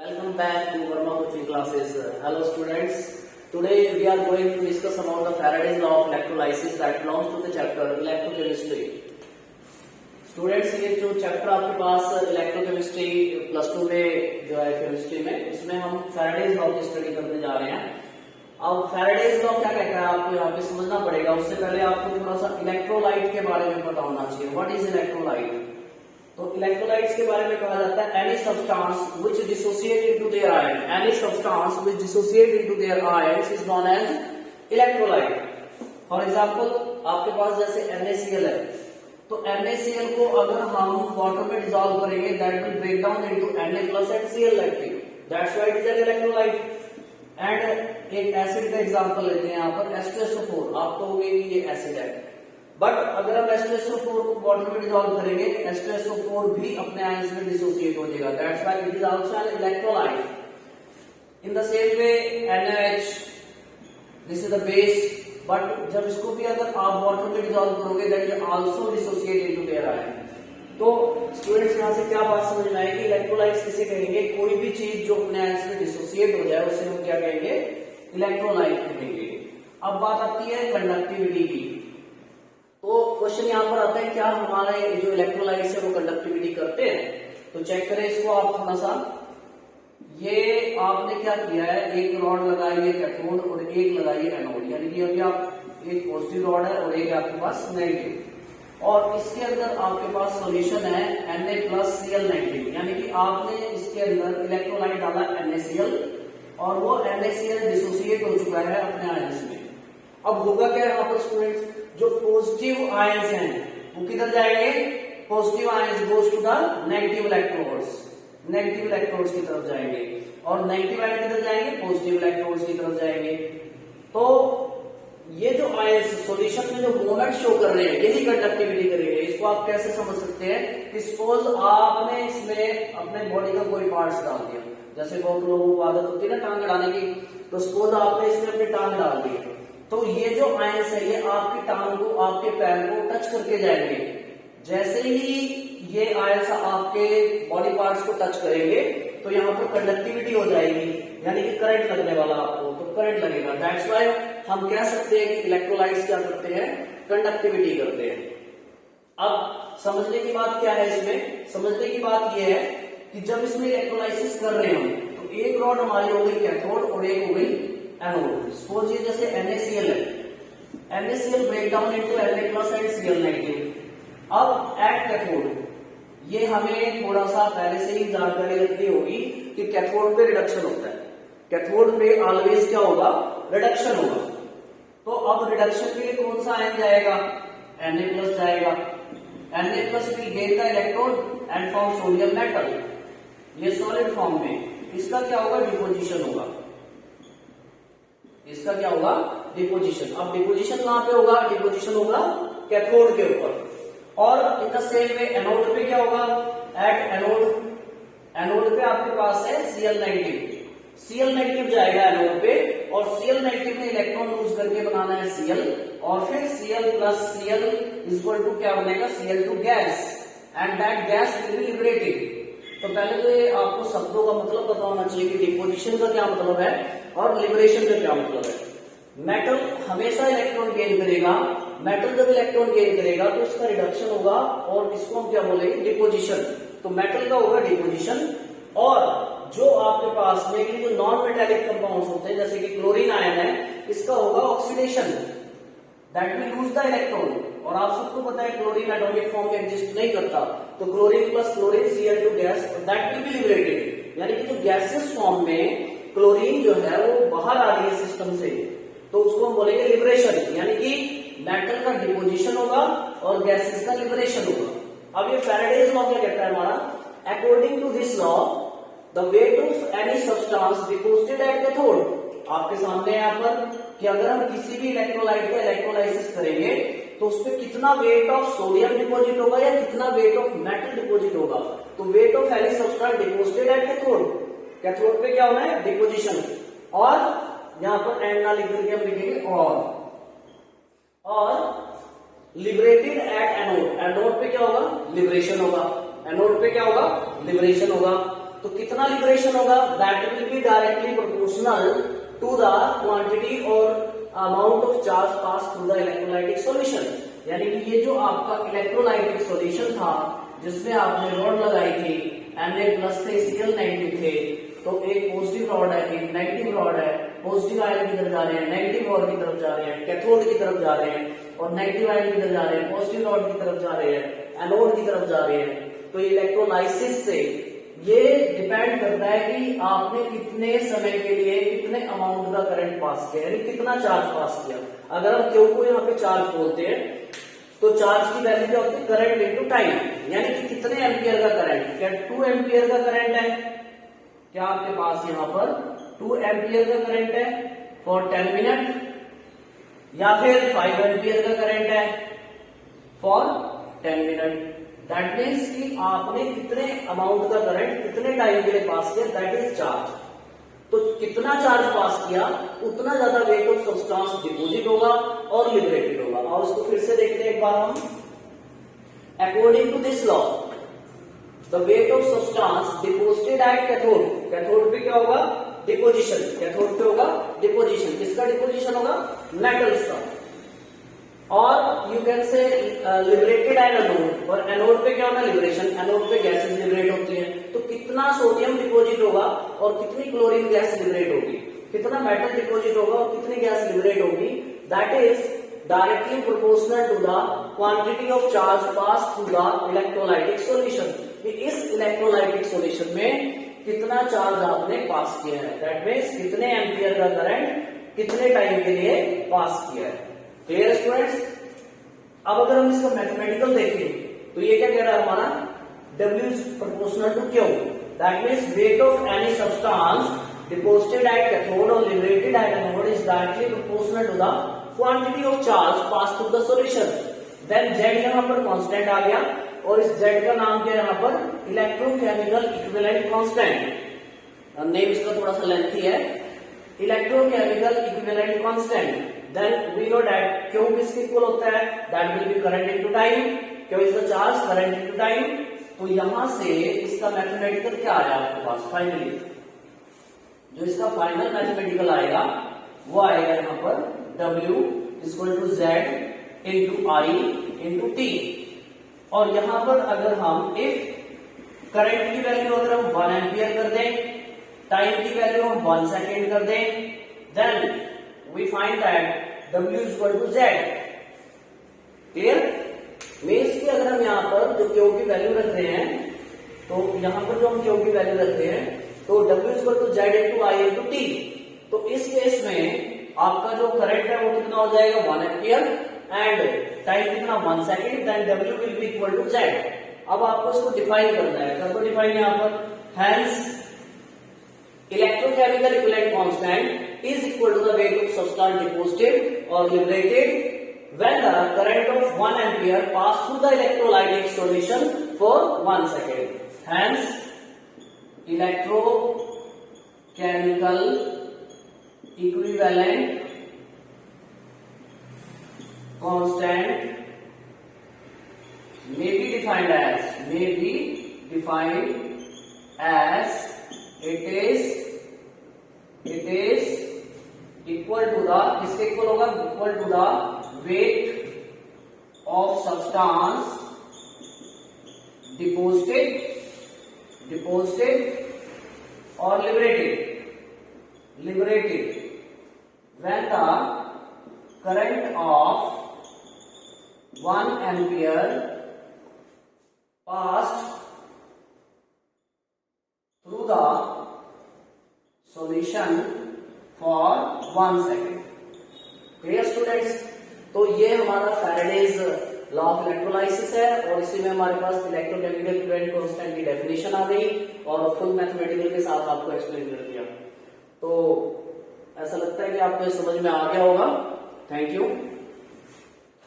Welcome back to Verma coaching classes. Hello students. Today we are going to discuss about the Faraday's law of electrolysis that belongs to the chapter electrochemistry. Students ये जो chapter आपके पास electrochemistry plus 2 में जो है chemistry में, इसमें हम Faraday's law की स्टडी करने जा रहे हैं। अब फैराडेज लॉ क्या कहता है आपको यहाँ पे समझना पड़ेगा। उससे पहले आपको थोड़ा सा इलेक्ट्रोलाइट के बारे में पता होना चाहिए। What is electrolyte? तो इलेक्ट्रोलाइट्स के बारे में कहा जाता है any substance which dissociate into their ion, any substance which dissociate into their ions is known as electrolyte. For example आपके पास जैसे NaCl है, तो NaCl को अगर हम वाटर में डिसॉल्व करेंगे that will break down into Na+ and Cl negative, that's why it is an electrolyte. And एक एसिड का एग्जांपल लेते हैं यहाँ पर H2SO4। आप कहोगे कि ये एसिड है, बट अगर हम H2SO4 को वाटर में डिसॉल्व करेंगे H2SO4 भी अपने आयंस में डिसोसिएट हो जाएगा, that's why it is also an electrolyte. In the same way NaH, this is the base, but जब इसको भी अगर आप वाटर में डिसॉल्व करोगे that will also dissociate into their ion. तो स्टूडेंट्स यहाँ से क्या बात समझ में आएगी, इलेक्ट्रोलाइट्स किसे कहेंगे? कोई भी चीज जो अपने आयंस में डिसोसिएट हो जाए उसे हम क्या कहेंगे? इलेक्ट्रोलाइट कहेंगे। अब बात आती है कंडक्टिविटी की। तो क्वेश्चन यहाँ पर आता है क्या हमारे जो इलेक्ट्रोलाइट्स है वो कंडक्टिविटी करते हैं? तो चेक करें इसको आप थोड़ा सा। ये आपने क्या किया है, एक रॉड लगाई है कैथोड और एक लगाई है एनोड, यानी कि अभी आप एक पॉजिटिव रॉड है और एक आपके पास नेगेटिव, और इसके अंदर आपके पास सॉल्यूशन है Na+Cl नेगेटिव, यानी कि आपने इसके अंदर इलेक्ट्रोलाइट डाला NaCl और वो NaCl डिसोसिएट हो चुका है अपने आयंस में। अब होगा क्या यहाँ पर स्टूडेंट्स, जो पॉजिटिव आयंस हैं वो किधर जाएंगे? Positive ions goes to the negative electrodes, negative electrodes की तरफ जाएंगे, और नेगेटिव आयन किधर जाएंगे? पॉजिटिव इलेक्ट्रोड्स की तरफ जाएंगे। तो ये जो आयंस सॉल्यूशन में जो मोमेंट शो कर रहे हैं यही कंडक्टिविटी करेंगे। इसको आप कैसे समझ सकते हैं? सपोज आपने इसमें अपने बॉडी का कोई पार्ट्स डाल दिया, जैसे बहुत लोगों को आदत होती है ना टांग अड़ाने की, तो सपोज आपने इसमें अपनी टांग डाल दी, तो ये जो आयंस है ये आपकी टांग को, आपके पैर को टच करके जाएंगे। जैसे ही ये आयंस आपके बॉडी पार्ट्स को टच करेंगे तो यहाँ पर कंडक्टिविटी हो जाएगी, यानी कि करंट लगने वाला आपको, तो करंट लगेगा। दैट्स व्हाई हम कह सकते हैं कि इलेक्ट्रोलाइट्स क्या करते हैं? कंडक्टिविटी करते हैं। अब समझने की बात क्या है इसमें? समझने की बात यह है कि जब इसमें इलेक्ट्रोलाइसिस कर रहे हैं तो एक रॉड हमारी हो गई कैथोड और एक हो गई एनोड। सपोज ये जैसे NaCl है, NaCl break down into Na+ and Cl negative. अब एट कैथोड ये हमें थोड़ा सा पहले से ही जानकारी रखनी होगी कि कैथोड पे रिडक्शन होता है, कैथोड पे ऑलवेज क्या होगा? रिडक्शन होगा। तो अब रिडक्शन के लिए कौन सा आयन जाएगा? Na+ जाएगा। Na+ will gain the electron and form sodium metal, ये सॉलिड फॉर्म में। इसका क्या होगा? डिपोजिशन होगा। इसका क्या होगा? डिपोजिशन। अब डिपोजिशन कहां पे होगा? डिपोजिशन होगा कैथोड के ऊपर। और in the same way anode पे क्या होगा? एट एनोड, एनोड पे आपके पास है Cl नेगेटिव, Cl नेगेटिव जाएगा एनोड पे, और Cl नेगेटिव में इलेक्ट्रॉन लूज करके बनाना है Cl, और फिर Cl+Cl इज इक्वल टू क्या बनेगा? Cl2 gas, and that gas will be liberated. तो पहले तो ये आपको शब्दों का मतलब पता होना चाहिए कि डिपोजिशन का क्या मतलब है और लिबरेशन का क्या मतलब है। मेटल हमेशा इलेक्ट्रॉन गेन करेगा, मेटल जब इलेक्ट्रॉन गेन करेगा तो इसका रिडक्शन होगा, और इसको हम क्या बोलेंगे? डिपोजिशन। तो मेटल का होगा डिपोजिशन, और जो आपके पास में जो नॉन मेटेलिक कंपाउंड्स होते हैं जैसे कि क्लोरीन आयन है, इसका होगा oxidation, that will lose the electron. और आप सबको पता है क्लोरीन एटॉमिक फॉर्म में एग्जिस्ट नहीं करता, तो chlorine plus chlorine Cl2 gas, that will B liberated, यानी कि जो गैसेस फॉर्म में क्लोरीन जो है वो बाहर आ रही है सिस्टम से, तो उसको हम बोलेंगे लिबरेशन, यानी कि मेटल का डिपोजिशन होगा और गैसेस का लिबरेशन होगा। अब ये फैराडेज लॉ क्या कहता है हमारा? According to this law the weight of any substance deposited at cathode, आपके सामने यहाँ पर कि अगर हम किसी भी इलेक्ट्रोलाइट का इलेक्ट्रोलाइसिस करेंगे तो उसपे कितना वेट ऑफ सोडियम डिपोजिट होगा या कितना वेट ऑफ मेटल डिपोजिट होगा। तो wait of any substance deposited at cathode, cathode पे क्या होना है? डिपोजिशन। और यहां पर एंड ना लिख करके हम लिखेंगे और लिबरेटेड एट एनोड, एनोड पे क्या होगा? लिबरेशन होगा, एनोड पे क्या होगा? लिबरेशन होगा। तो कितना लिबरेशन होगा, that will be directly proportional to the quantity और amount of charge pass through the electrolytic solution. यानी कि ये जो आपका इलेक्ट्रोलाइटिक सॉल्यूशन था जिसमें आपने रॉड लगाई थी, Na+ थे, Cl नेगेटिव थे, तो एक पॉजिटिव रॉड है, एक नेगेटिव रॉड है, पॉजिटिव आयन की तरफ जा रहे हैं, नेगेटिव रॉड की तरफ जा रहे हैं, कैथोड की तरफ जा रहे हैं, और नेगेटिव आयन की तरफ जा रहे हैं, पॉजिटिव रॉड की तरफ जा रहे हैं, एनोड की तरफ जा रहे हैं। तो इलेक्ट्रोलाइसिस से ये डिपेंड करता है कि आपने कितने समय के लिए कितने अमाउंट का करंट पास किया, यानी कितना चार्ज पास किया। अगर हम क्यू को यहाँ पे चार्ज बोलते हैं तो चार्ज की वैल्यू क्या होती है, करंट इनटू टाइम, यानी कि कितने एम्पियर का करंट। क्या 2 एम्पियर का करंट है, क्या आपके पास यहाँ पर 2 एम्पियर का करंट है फॉर 10 मिनट, या फिर 5 एम्पियर का करंट है फॉर 10 मिनट। दैट मीन्स कि आपने कितने अमाउंट का करंट कितने टाइम के लिए पास किया, दैट इज चार्ज। तो कितना चार्ज पास किया उतना ज्यादा वेट ऑफ सब्सटेंस डिपोजिट होगा और लिबरेटेड होगा। और इसको फिर से देखते हैं एक बार हम। According to this law the weight of substance deposited at cathode, cathode पे क्या होगा, डिपोजिशन, कैथोड पे होगा डिपोजिशन। किसका डिपोजिशन होगा, मेटल्स का। और you can say liberated at anode, और एनोड पे क्या होगा, लिबरेशन, एनोड पे गैसेस लिबरेट होती है। तो कितना सोडियम डिपोजिट होगा और कितनी क्लोरीन गैस लिबरेट होगी, कितना मेटल डिपोजिट होगा और कितनी गैस लिबरेट होगी, that is directly proportional to the quantity of charge pass through the electrolytic solution. इस इलेक्ट्रोलाइटिक सॉल्यूशन में कितना चार्ज आपने पास किया है, दैट मीन्स कितने एम्पियर का करंट कितने टाइम के लिए पास किया है। Clear students. अब अगर हम इसका मैथमेटिकल देखें तो ये क्या कह रहा है हमारा, W is proportional to Q, that means weight of any substance deposited at cathode or liberated at anode is directly proportional to the quantity of charge passed through the solution। then Z यहाँ पर constant आ गया, और इस Z का नाम क्या है यहाँ पर, इलेक्ट्रोकेमिकल इक्विवेलेंट कांस्टेंट। नेम इसका थोड़ा सा लेंथी है, electrochemical equivalent constant. then we know that Q किसके इक्वल होता है, that will be current into time, Q is the charge, current into time। तो यहां से इसका मैथमेटिकल क्या आया आपके पास, फाइनली जो इसका फाइनल मैथमेटिकल आएगा वो आएगा यहाँ पर W equal to Z into I into T। और यहां पर अगर हम इफ करंट की वैल्यू अगर हम 1 एम्पियर कर दें, टाइम की वैल्यू हम 1 सेकेंड कर दें, then we find that W is equal to Z। Clear. Means कि अगर हम यहाँ पर जो Q की वैल्यू रख रहे हैं, तो यहाँ पर जो हम Q की वैल्यू रख रहे हैं तो W is equal to Z into I into T। तो इस केस में आपका जो करंट है वो कितना हो जाएगा, 1 एम्पियर, एंड टाइम कितना 1 second, then W will be equal to Z। अब आपको इसको डिफाइन करना है, करको डिफाइन यहाँ पर, hence electrochemical equivalent constant is equal to the weight of substance deposited or liberated when the current of 1 ampere pass through the electrolytic solution for 1 second. Hence, electrochemical equivalent constant may be defined as it is equal to the, किसके equal होगा, equal to the weight of substance deposited और liberated when the current of 1 ampere passed through the solution for 1 second। Clear students. तो ये हमारा Faraday's law of electrolysis है, और इसी में हमारे पास इलेक्ट्रोकेमिकल इक्विवेलेंट कांस्टेंट की डेफिनेशन आ गई और फुल मैथमेटिकल के साथ आपको एक्सप्लेन कर दिया। तो ऐसा लगता है कि आपको समझ में आ गया होगा। Thank you.